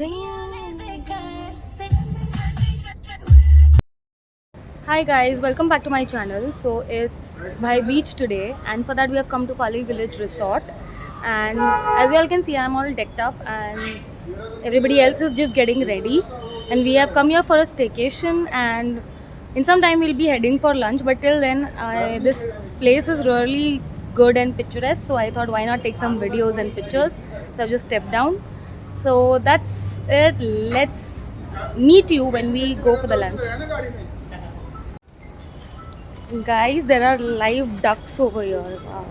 Hi guys, welcome back to my channel. So it's by beach today, and for that we have come to Pali Village Resort. And as you all can see, I'm all decked up, and everybody else is just getting ready. And we have come here for a staycation, and in some time we'll be heading for lunch. But till then, this place is really good and picturesque. So I thought, why not take some videos and pictures? So I've just stepped down. So that's it. Let's meet you when we go for the lunch. Guys, there are live ducks over here. Wow.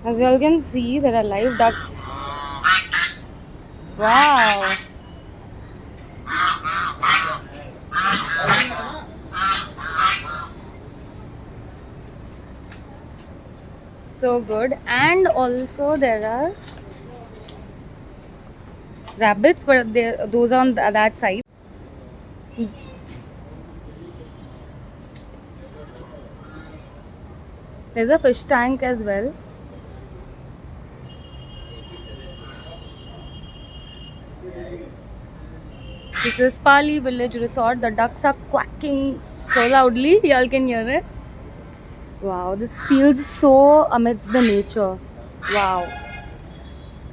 As you all can see, there are live ducks. Wow. So good. And also there are rabbits, but those are on that side. There's a fish tank as well. This is Pali Village Resort. The ducks are quacking so loudly, y'all can hear it. Wow, this feels so amidst the nature. Wow.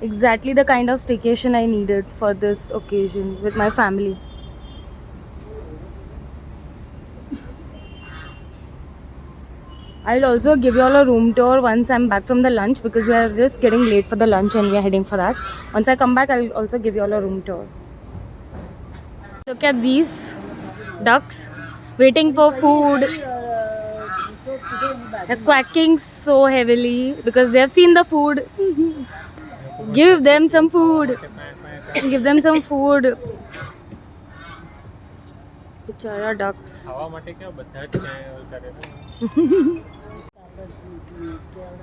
Exactly the kind of staycation I needed for this occasion with my family. I'll also give you all a room tour once I'm back from the lunch, because we are just getting late for the lunch and we are heading for that. Once I come back, I'll also give you all a room tour. Look at these ducks waiting for food. They're quacking so heavily because they have seen the food. Give them some food. Give them some food. Bichara ducks.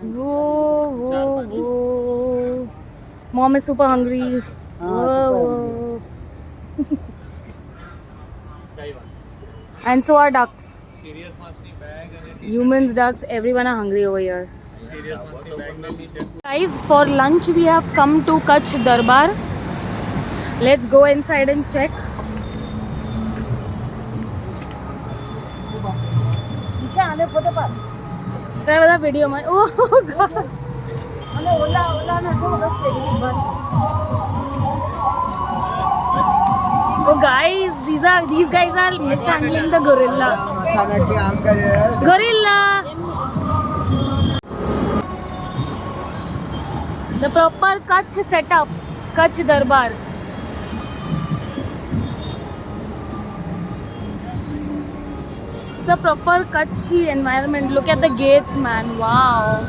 Whoa, whoa, whoa. Mom is super hungry. Whoa, whoa. And so are ducks. Humans, ducks, everyone are hungry over here. Guys, for lunch we have come to Kutch Darbar. Let's go inside and check. Video. Oh god. Oh guys, these guys are mishandling the gorilla. Gorilla. The proper Kutch setup, Kutch Darbar. It's a proper Kutchi environment. Look at the gates, man. Wow.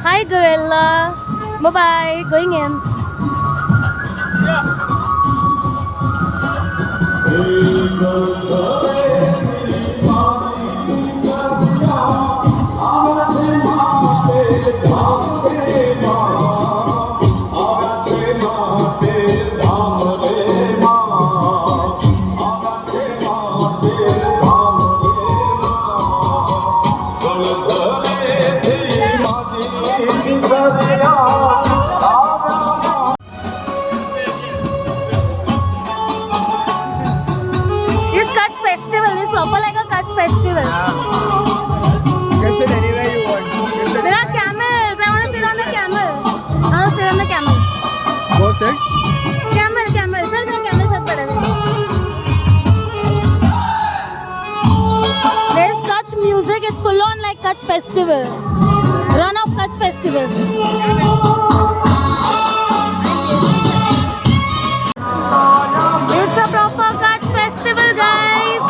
Hi, gorilla. Bye bye. Going in. Festival. You can sit anywhere you want. There are camels. I want to sit on the camel. I want to sit on the camel. Go sit. Camel. Chal camel sab pade. There's Kutch music. It's full on like Kutch Festival. Run of Kutch Festival. It's a proper Kutch Festival, guys.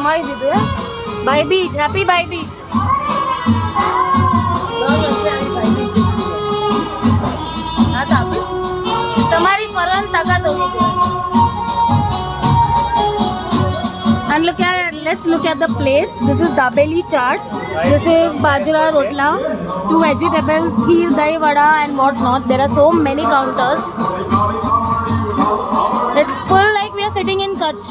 જમાવી દીધું હે. ભાઈ beach, happy ભાઈ beach. હા તો આપીશ. તમારી ફરન તાકાત હોવી જોઈએ. And let's look at the plates. This is dabeli chaat. This is bajra rotla, 2 vegetables, kheer, dahi vada and what not. There are so many counters. It's full like we are sitting in Kutch.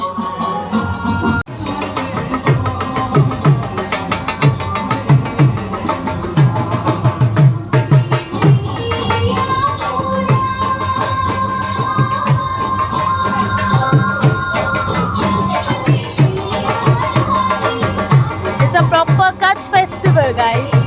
It's a proper Kutch festival, guys.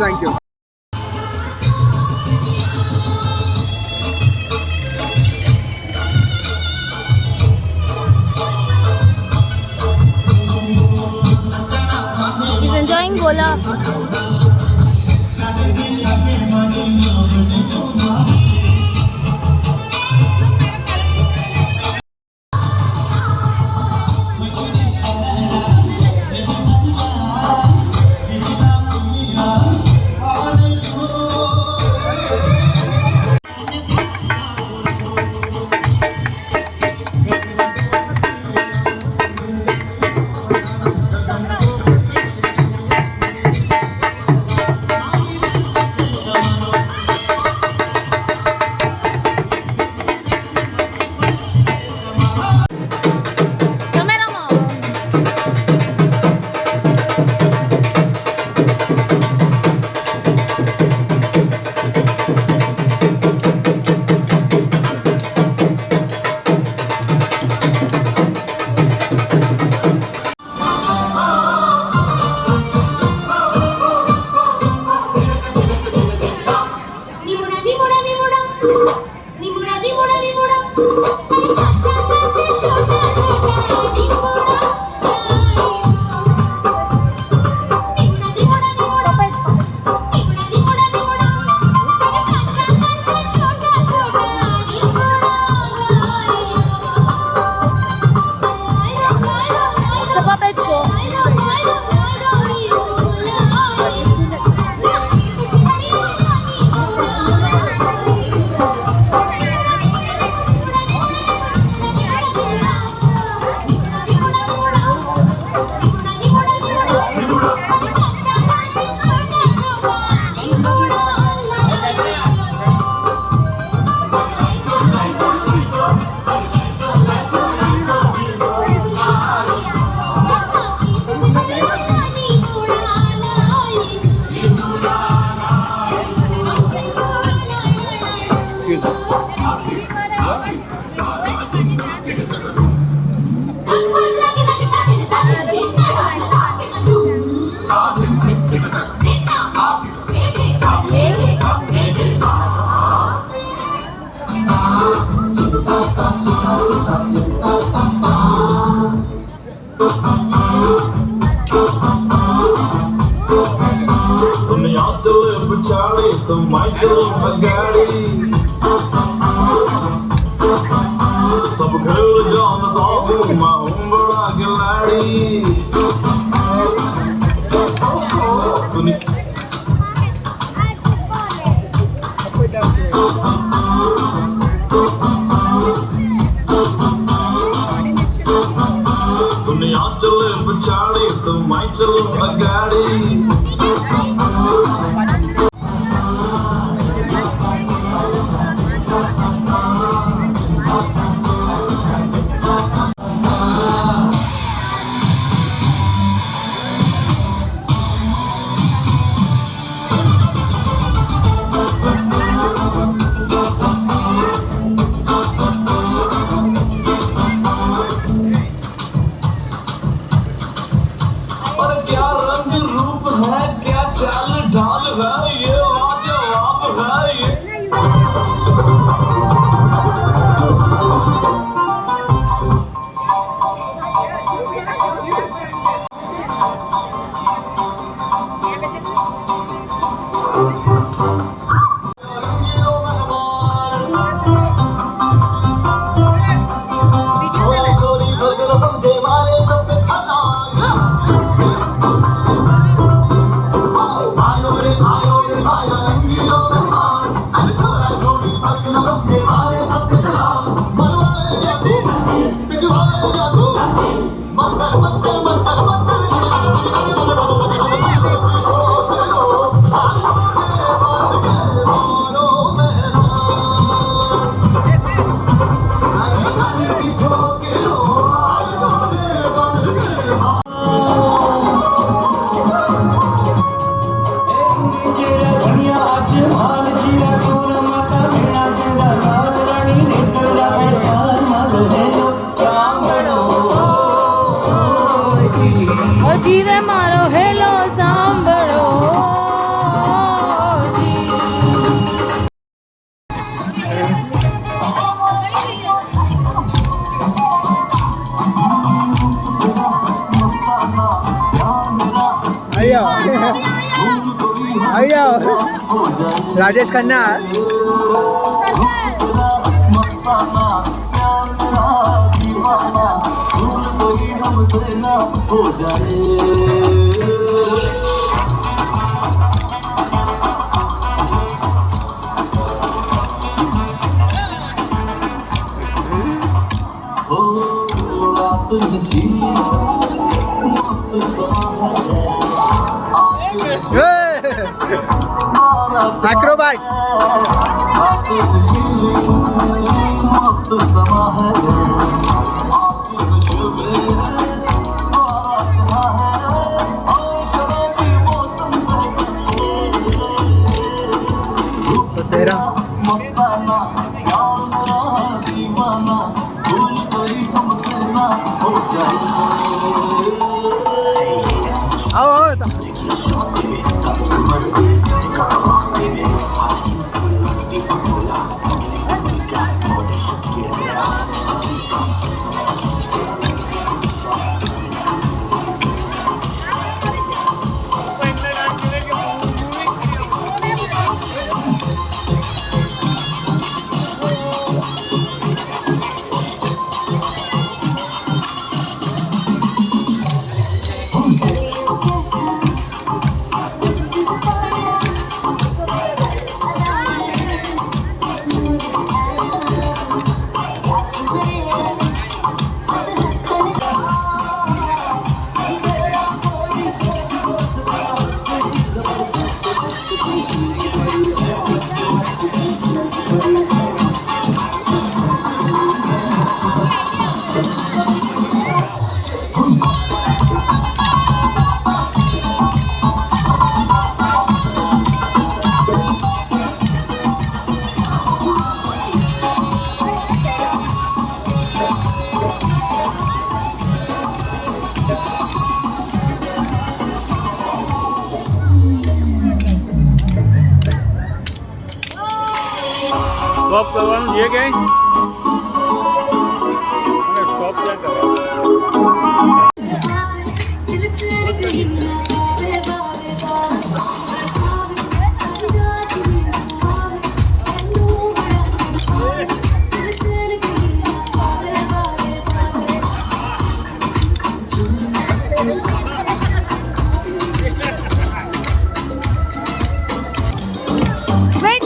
Thank you. He's enjoying Gola. Puppet Show. दुनिया चले पछाड़ी तो मैं चलो अगाड़ी सब खेल जानता हूँ मैं हूँ बड़ा खिलाड़ी दुनिया चले पछाड़ी तो मैं चलो अगाड़ी જીવે મારો હેલો સાંભળો आइयो राजेश खन्ना हो जाए एक्रोबैट मस्त समा है तेरा मस्ताना यार मेरा दीवाना भूल गई हमसे ना हो जाए आओ आओ સ્ટોપ કરવાનું છે કે સ્ટોપ ક્યાં Wait.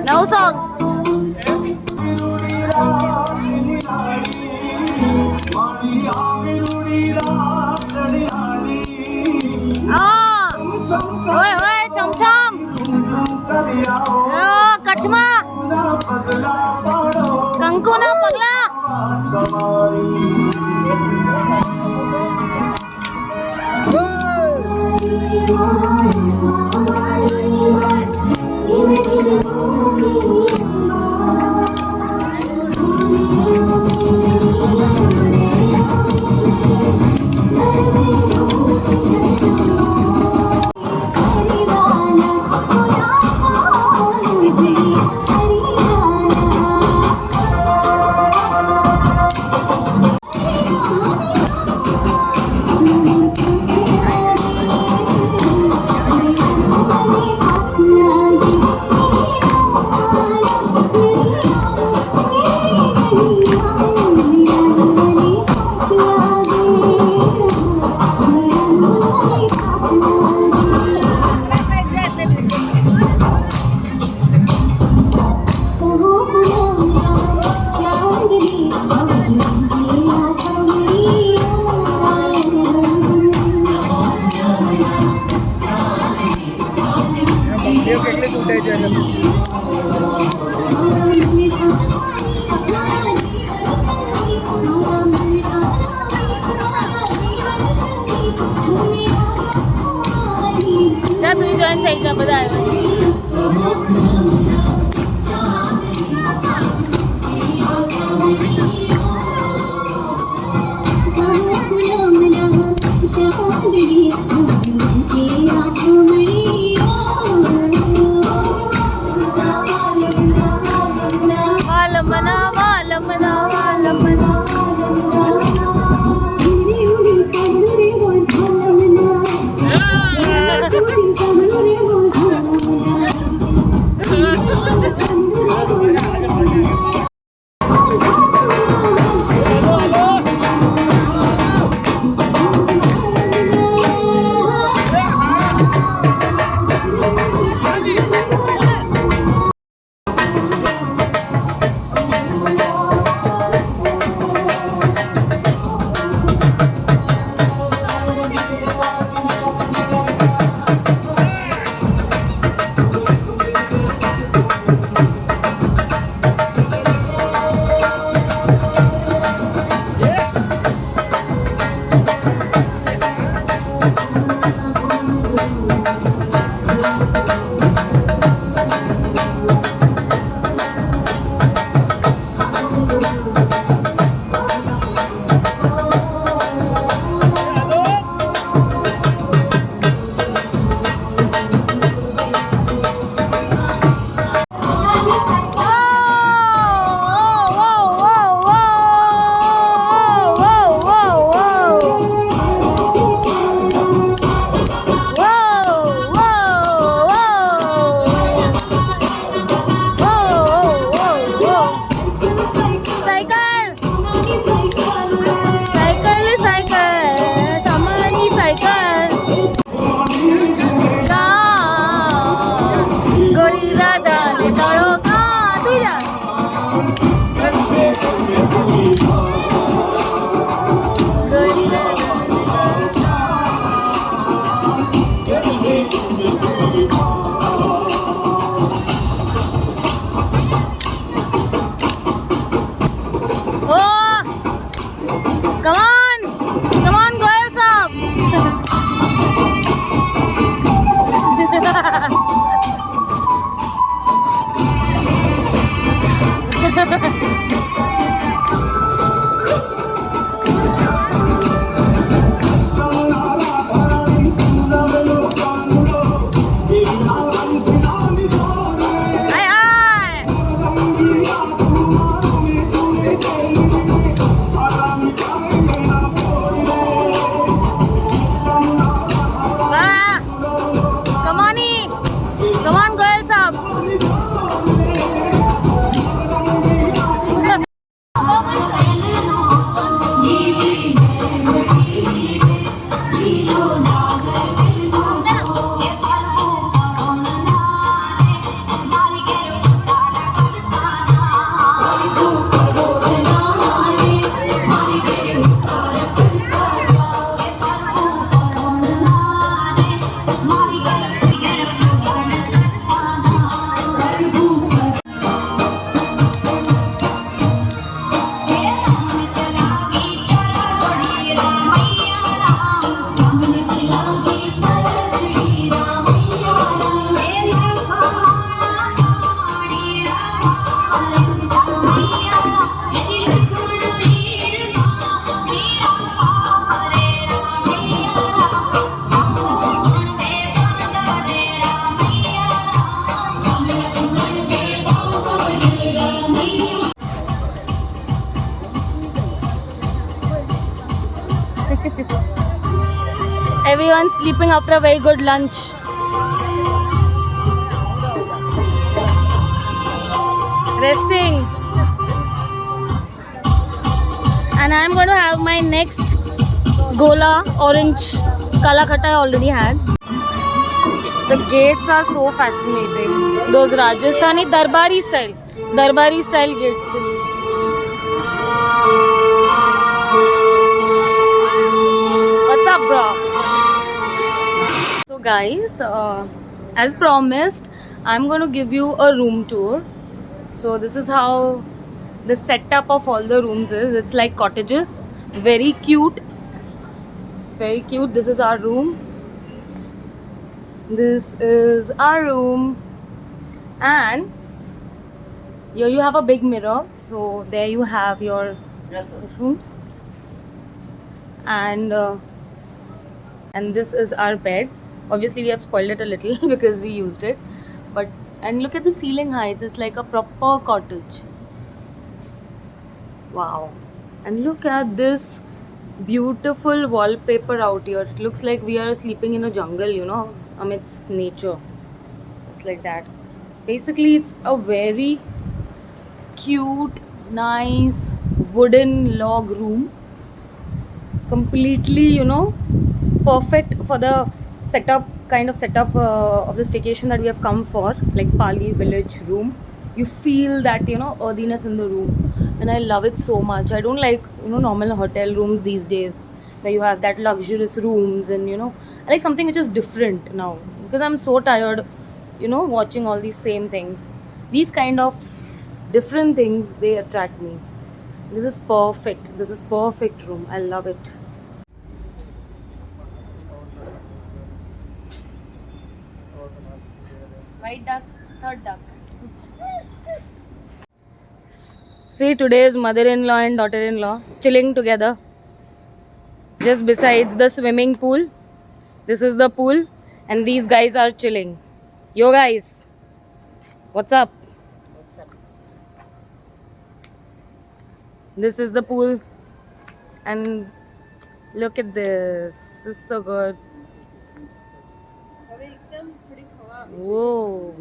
No song. Oi, oi, chom chom. Kachma. Kanku na pagla. બંગડીઓ કેટલી તૂટે છે જા તું જોઈન થઈ જા બધા આવ્યા વાલમના વાલમના વાલમના Aye, aye. Ah, come on, come on, girls up. Everyone's sleeping after a very good lunch. Resting. And I'm going to have my next Gola orange Kala Khatta I already had. The gates are so fascinating. Those Rajasthani Darbari style gates. What's up, bro? So guys, as promised, I'm going to give you a room tour. So this is how the setup of all the rooms is. It's like cottages, very cute, very cute. This is our room. This is our room, and here you have a big mirror. So there you have your rooms, and this is our bed. Obviously we have spoiled it a little because we used it, but and look at the ceiling heights. It's like a proper cottage. Wow. And look at this beautiful wallpaper out here. It looks like we are sleeping in a jungle, you know, amidst nature. It's like that. Basically it's a very cute, nice wooden log room, completely, you know, perfect for the kind of setup of the staycation that we have come for, like Pali village room. You feel that, you know, earthiness in the room, and I love it so much. I don't like, you know, normal hotel rooms these days where you have that luxurious rooms, and you know, I like something which is different now because I'm so tired, you know, watching all these same things. These kind of different things, they attract me. This is perfect. This is perfect room. I love it. White ducks, third duck. See, today's mother-in-law and daughter-in-law chilling together just besides the swimming pool. This is the pool, and these guys are chilling. Yo guys, what's up? This is the pool, and look at this. This is so good. Whoa.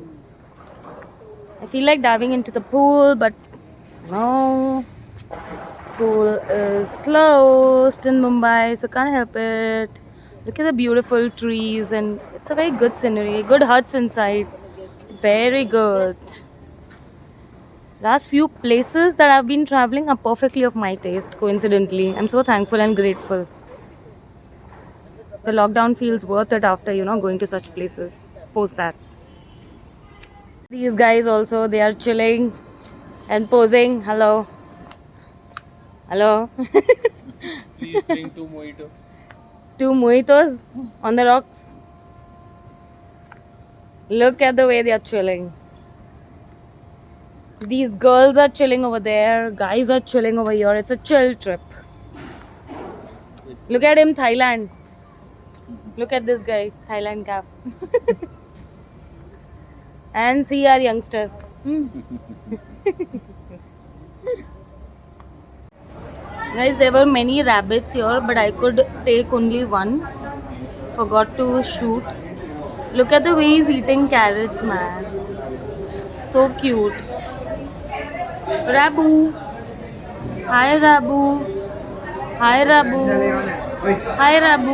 I feel like diving into the pool, but no. Pool is closed in Mumbai, so can't help it. Look at the beautiful trees, and it's a very good scenery. Good huts inside. Very good. Last few places that I've been traveling are perfectly of my taste, coincidentally. I'm so thankful and grateful. The lockdown feels worth it after, you know, going to such places. Post that. These guys also, they are chilling and posing. Hello. Hello. Please bring 2 mojitos. 2 mojitos on the rocks. Look at the way they are chilling. These girls are chilling over there. Guys are chilling over here. It's a chill trip. Look at him, Thailand. Look at this guy, Thailand cap. And see our youngster. Guys, there were many rabbits here, but I could take only one. Forgot to shoot. Look at the way he's eating carrots, man. So cute. Rabu. Hi, Rabu. Hi, Rabu. Hi, Rabu.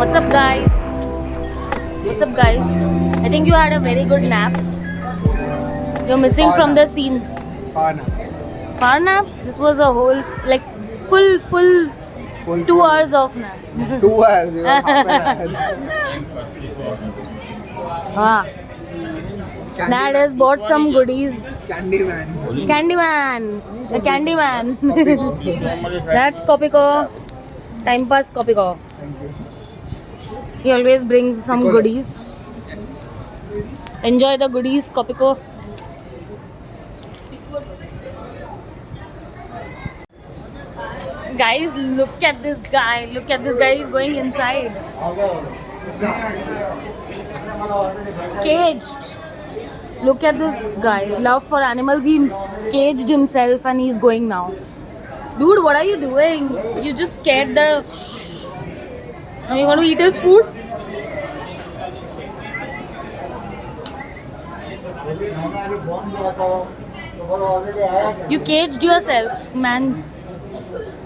What's up, guys? What's up, guys? I think you had a very good nap. You're missing from the scene. Power nap? This was a whole, like, full 2 hours of nap. 2 hours, you know, half an hour. Ah. Dad has bought some goodies. Candyman. Candyman. The Candyman. That's Kopiko. Time pass Kopiko. Thank you. He always brings some Piccolo. goodies. Enjoy the goodies, Kopiko. Guys, look at this guy. Look at this guy. He's going inside. Caged. Look at this guy. Love for animals. He's caged himself and he's going now. Dude, what are you doing? You just scared the... Now you want to eat his food? You caged yourself, man.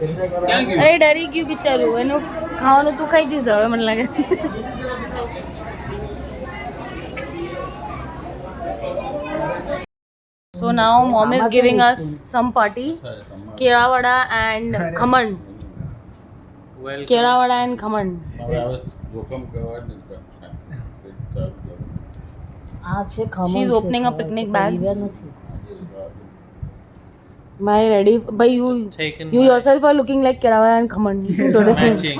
अरे डरी क्यों बिचारू एनो खाओ तू खाई चीज है मन लगे So now mom is giving us some party, kera vada and khaman. Welcome. Kera vada and khaman. She's opening a picnic bag. Bhai ready? Bhai you Taken you by- yourself are looking like kera vada and khaman today. Matching.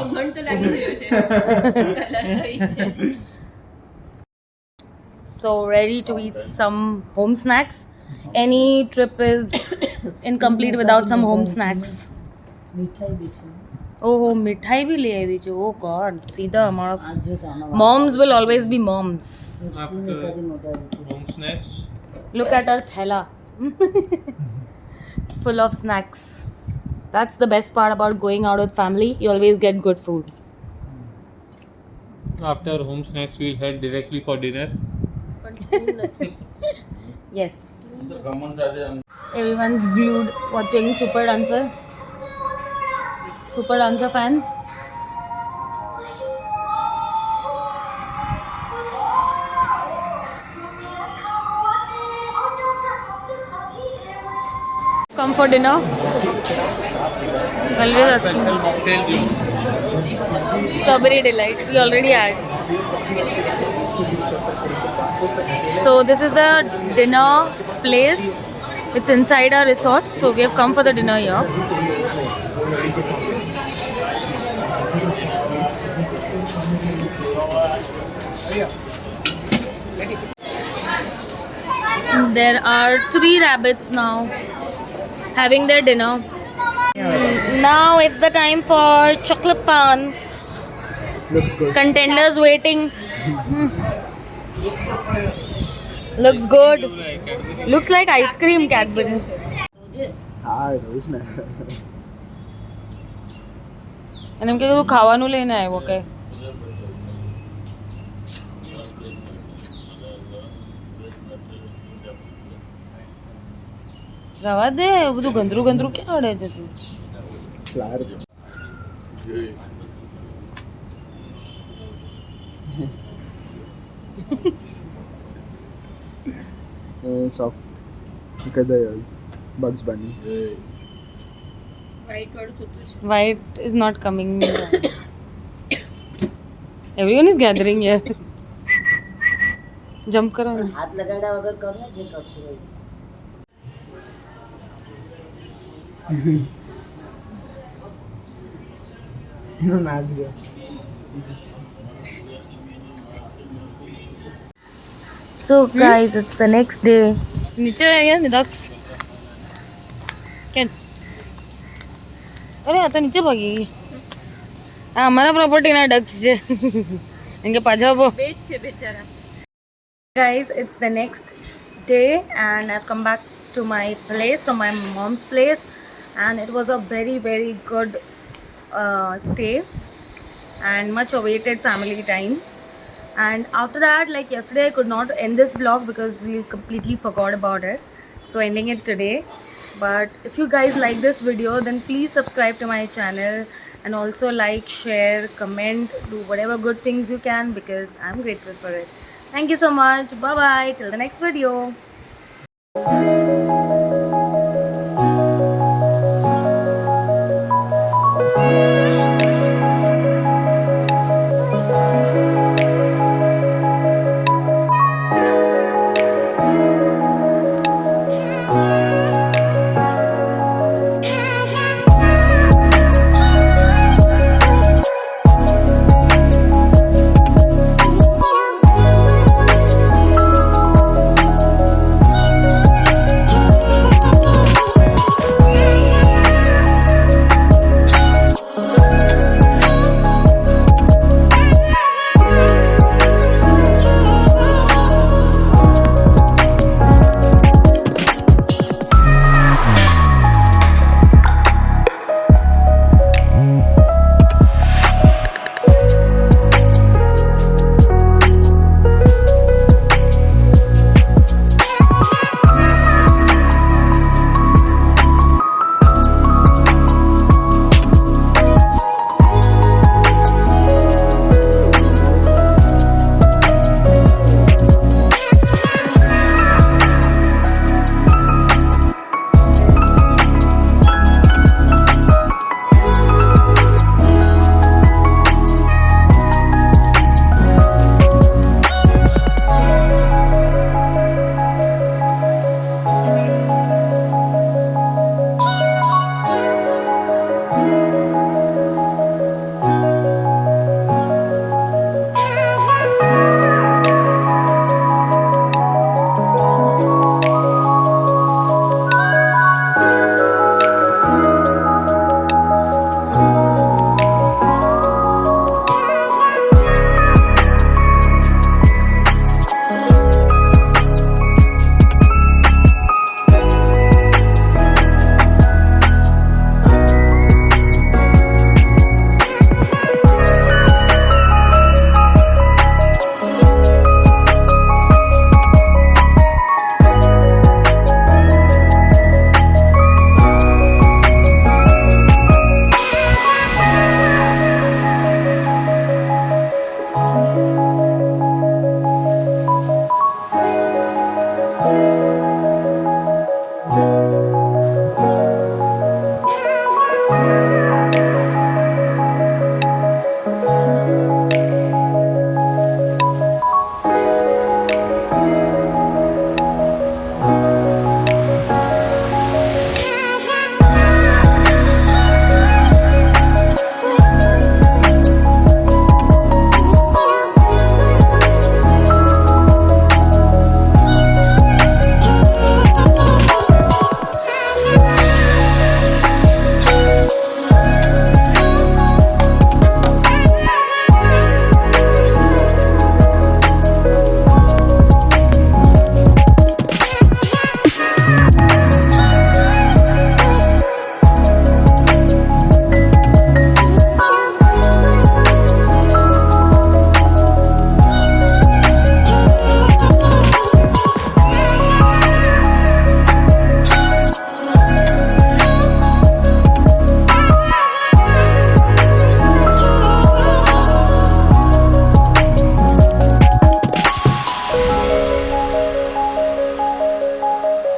So ready to eat some home snacks. Any trip is incomplete without some home snacks. Oh, mithai bhi le aayi cho. Oh God, Sita, moms will always be moms. After home snacks. Look at her thela, full of snacks. That's the best part about going out with family. You always get good food. After home snacks, we'll head directly for dinner. Yes. Everyone's glued watching Super Dancer. Super Dancer fans. Come for dinner. Always asking. Cocktail juice. Strawberry delight. We already had. So this is the dinner place. It's inside our resort. So we have come for the dinner here. There are 3 rabbits now having their dinner. Now it's the time for chocolate pan. Looks good. Contenders waiting. Looks good. Looks like ice cream, Cadbury. હા જોઈશ ને અને એમ કે તું ખાવાનું લઈને આવ્યો કે રવા દે બધું ગંદરું ગંદરું ક્યાં અડે છે તું ફ્લાવર સોફ્ટ કદાચ બગ્સ બની white is not coming everyone is gathering here jump करो ना हाथ लगाड़ा वगैरह करना जे करते रहो એનો નાચ ગયો so guys it's the next day નીચે અહીંયા ડક્સ કેમ અરે આ તો નીચે ભાગી ગઈ આ અમારા પ્રોપર્ટીના ડક્સ છે એમ કે પાછા આવો guys it's the next day and I've come back to my place from my mom's place and it was a very very good stay and much awaited family time. And after that, like yesterday, I could not end this vlog because we completely forgot about it. So ending it today. But if you guys like this video, then please subscribe to my channel and also like, share, comment, do whatever good things you can because I'm grateful for it. Thank you so much. Bye bye. Till the next video.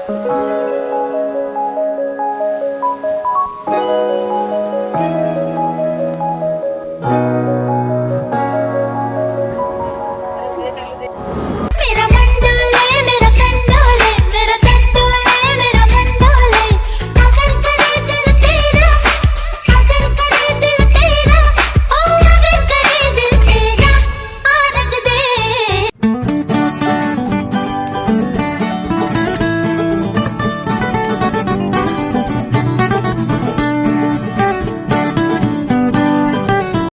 है।